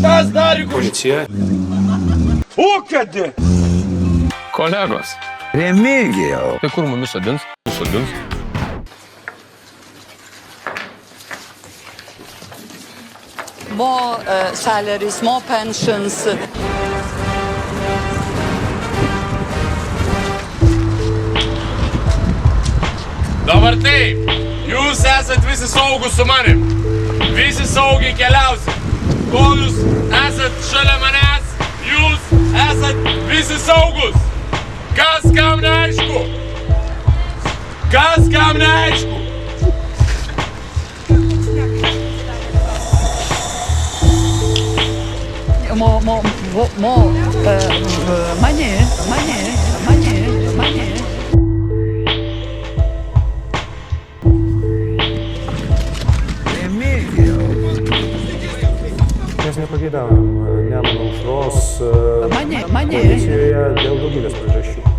Kas dar įkūrė? Policija. Ūkėdi! Kolegos. Remigijau. Tai kur mumis sodins? Sodins. More salaries, more pensions. Dabar taip, jūs esat visi saugus su manim. Visi saugiai keliausit. Kol jūs esat šalia manęs, jūs esat visi saugus. Kas kam neaišku? Kas kam neaišku? Money. Remigijau. Mes nepageidavom Nemuno aušros Money. koalicijoje dėl daugybės priežasčių.